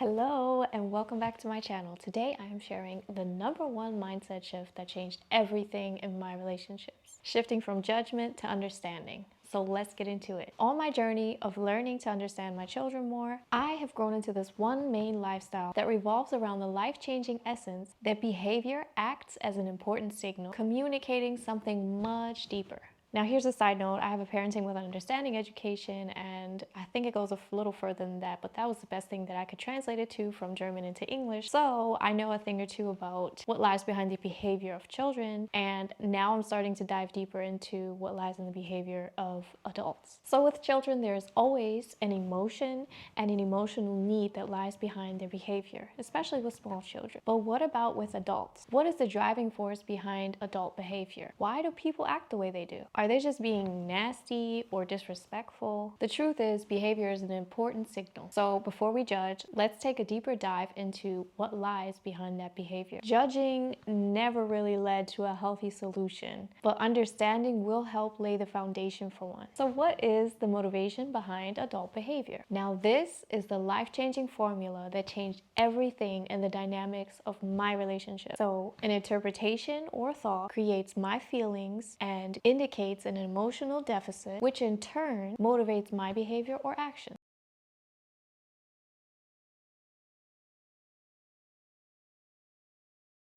Hello and welcome back to my channel. Today I am sharing the #1 mindset shift that changed everything in my relationships. Shifting from judgment to understanding. So let's get into it. On my journey of learning to understand my children more, I have grown into this one main lifestyle that revolves around the life-changing essence that behavior acts as an important signal, communicating something much deeper. Now here's a side note, I have a parenting with understanding education and I think it goes a little further than that, but that was the best thing that I could translate it to from German into English. So I know a thing or two about what lies behind the behavior of children, and now I'm starting to dive deeper into what lies in the behavior of adults. So with children, there's always an emotion and an emotional need that lies behind their behavior, especially with small children. But what about with adults? What is the driving force behind adult behavior? Why do people act the way they do? Are they just being nasty or disrespectful? The truth is, behavior is an important signal. So before we judge, let's take a deeper dive into what lies behind that behavior. Judging never really led to a healthy solution, but understanding will help lay the foundation for one. So what is the motivation behind adult behavior? Now this is the life-changing formula that changed everything in the dynamics of my relationship. So an interpretation or thought creates my feelings and indicates an emotional deficit, which in turn motivates my behavior or action.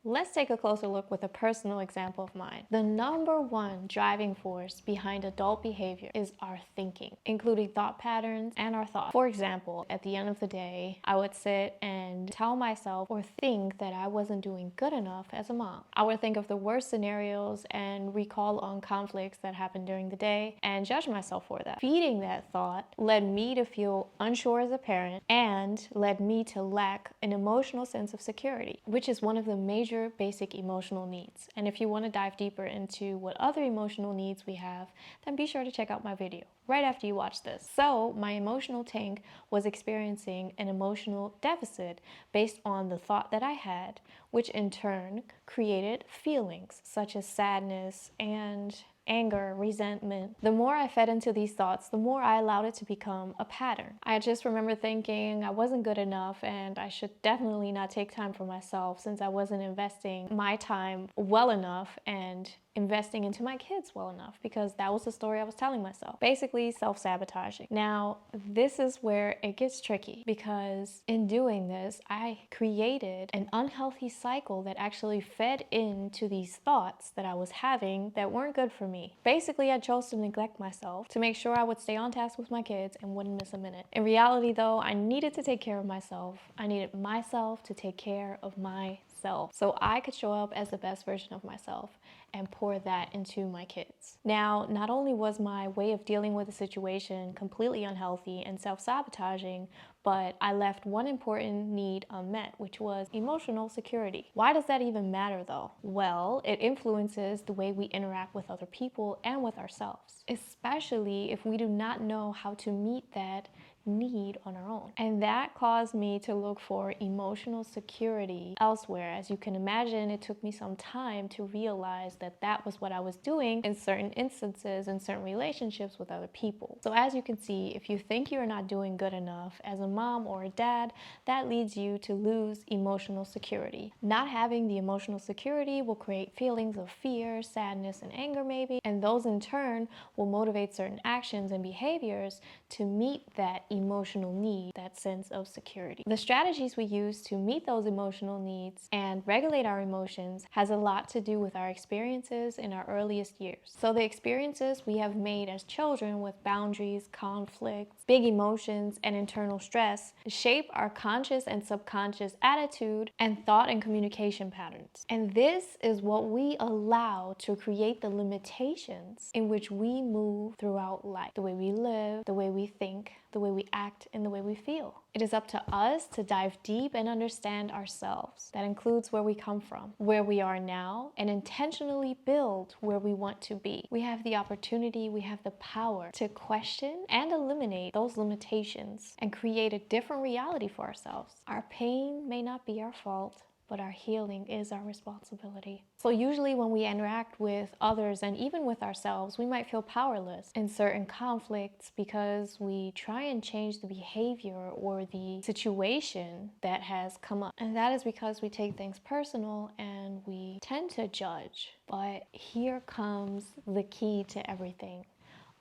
Let's take a closer look with a personal example of mine. The #1 driving force behind adult behavior is our thinking, including thought patterns and our thoughts. For example, at the end of the day, I would sit and tell myself or think that I wasn't doing good enough as a mom. I would think of the worst scenarios and recall on conflicts that happened during the day and judge myself for that. Feeding that thought led me to feel unsure as a parent and led me to lack an emotional sense of security, which is one of the major basic emotional needs. And if you want to dive deeper into what other emotional needs we have, then be sure to check out my video right after you watch this. So my emotional tank was experiencing an emotional deficit based on the thought that I had, which in turn created feelings such as sadness and anger, resentment. The more I fed into these thoughts, the more I allowed it to become a pattern. I just remember thinking I wasn't good enough and I should definitely not take time for myself since I wasn't investing my time well enough and investing into my kids well enough, because that was the story I was telling myself. Basically self-sabotaging. Now, this is where it gets tricky, because in doing this, I created an unhealthy cycle that actually fed into these thoughts that I was having that weren't good for me. Basically, I chose to neglect myself to make sure I would stay on task with my kids and wouldn't miss a minute. In reality though, I needed to take care of myself. I needed myself to take care of myself so I could show up as the best version of myself and pour that into my kids. Now, not only was my way of dealing with the situation completely unhealthy and self-sabotaging, but I left one important need unmet, which was emotional security. Why does that even matter though? Well, it influences the way we interact with other people and with ourselves, especially if we do not know how to meet that need on our own. And that caused me to look for emotional security elsewhere. As you can imagine, it took me some time to realize that that was what I was doing in certain instances, in certain relationships with other people. So as you can see, if you think you're not doing good enough as a mom or a dad, that leads you to lose emotional security. Not having the emotional security will create feelings of fear, sadness, and anger maybe, and those in turn will motivate certain actions and behaviors to meet that emotional need, that sense of security. The strategies we use to meet those emotional needs and regulate our emotions has a lot to do with our experiences in our earliest years. So the experiences we have made as children with boundaries, conflicts, big emotions, and internal stress shape our conscious and subconscious attitude and thought and communication patterns. And this is what we allow to create the limitations in which we move throughout life, the way we live, the way we think, the way we act, and the way we feel. It is up to us to dive deep and understand ourselves. That includes where we come from, where we are now, and intentionally build where we want to be. We have the opportunity, we have the power to question and eliminate those limitations and create a different reality for ourselves. Our pain may not be our fault, but our healing is our responsibility. So usually when we interact with others and even with ourselves, we might feel powerless in certain conflicts because we try and change the behavior or the situation that has come up. And that is because we take things personal and we tend to judge. But here comes the key to everything.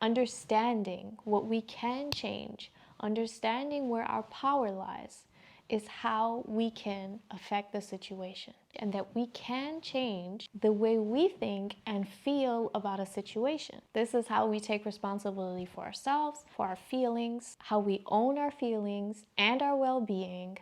Understanding what we can change, understanding where our power lies, is how we can affect the situation, and that we can change the way we think and feel about a situation. This is how we take responsibility for ourselves, for our feelings, how we own our feelings and our well-being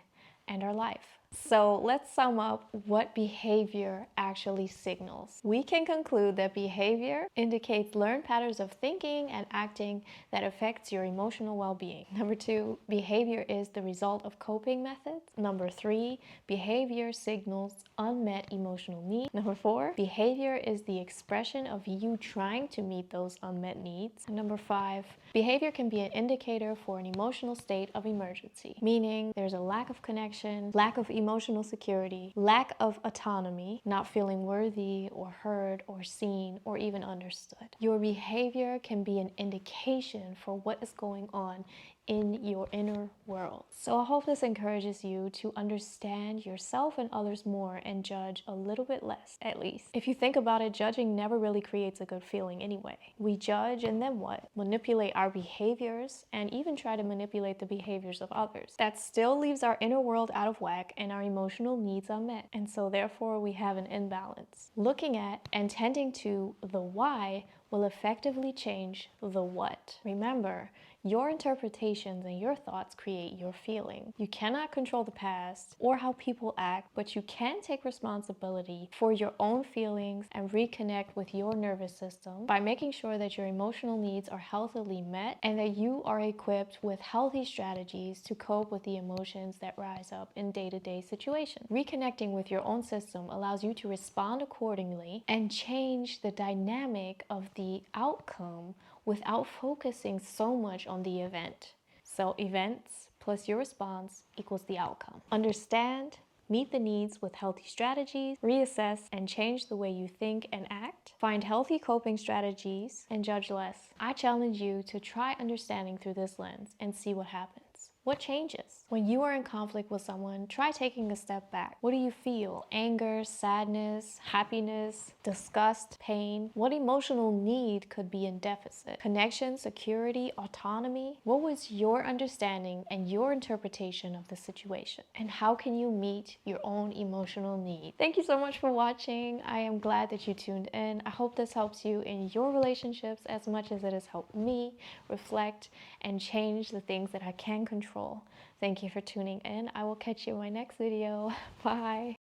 and our life. So let's sum up what behavior actually signals. We can conclude that behavior indicates learned patterns of thinking and acting that affects your emotional well-being. Number 2, behavior is the result of coping methods. Number 3, behavior signals unmet emotional needs. Number 4, behavior is the expression of you trying to meet those unmet needs. And number 5, behavior can be an indicator for an emotional state of emergency, meaning there's a lack of connection, lack of emotional security, lack of autonomy, not feeling worthy or heard or seen or even understood. Your behavior can be an indication for what is going on in your inner world. So I hope this encourages you to understand yourself and others more and judge a little bit less, at least. If you think about it, judging never really creates a good feeling anyway. We judge and then what? Manipulate our behaviors and even try to manipulate the behaviors of others. That still leaves our inner world out of whack and our emotional needs unmet. And so therefore we have an imbalance. Looking at and tending to the why will effectively change the what. Remember, your interpretations and your thoughts create your feeling. You cannot control the past or how people act, but you can take responsibility for your own feelings and reconnect with your nervous system by making sure that your emotional needs are healthily met and that you are equipped with healthy strategies to cope with the emotions that rise up in day-to-day situations. Reconnecting with your own system allows you to respond accordingly and change the dynamic of the outcome without focusing so much on the event. So events plus your response equals the outcome. Understand, meet the needs with healthy strategies, reassess and change the way you think and act, find healthy coping strategies, and judge less. I challenge you to try understanding through this lens and see what happens. What changes? When you are in conflict with someone, try taking a step back. What do you feel? Anger, sadness, happiness, disgust, pain? What emotional need could be in deficit? Connection, security, autonomy? What was your understanding and your interpretation of the situation? And how can you meet your own emotional need? Thank you so much for watching. I am glad that you tuned in. I hope this helps you in your relationships as much as it has helped me reflect and change the things that I can control. Thank you for tuning in. I will catch you in my next video. Bye.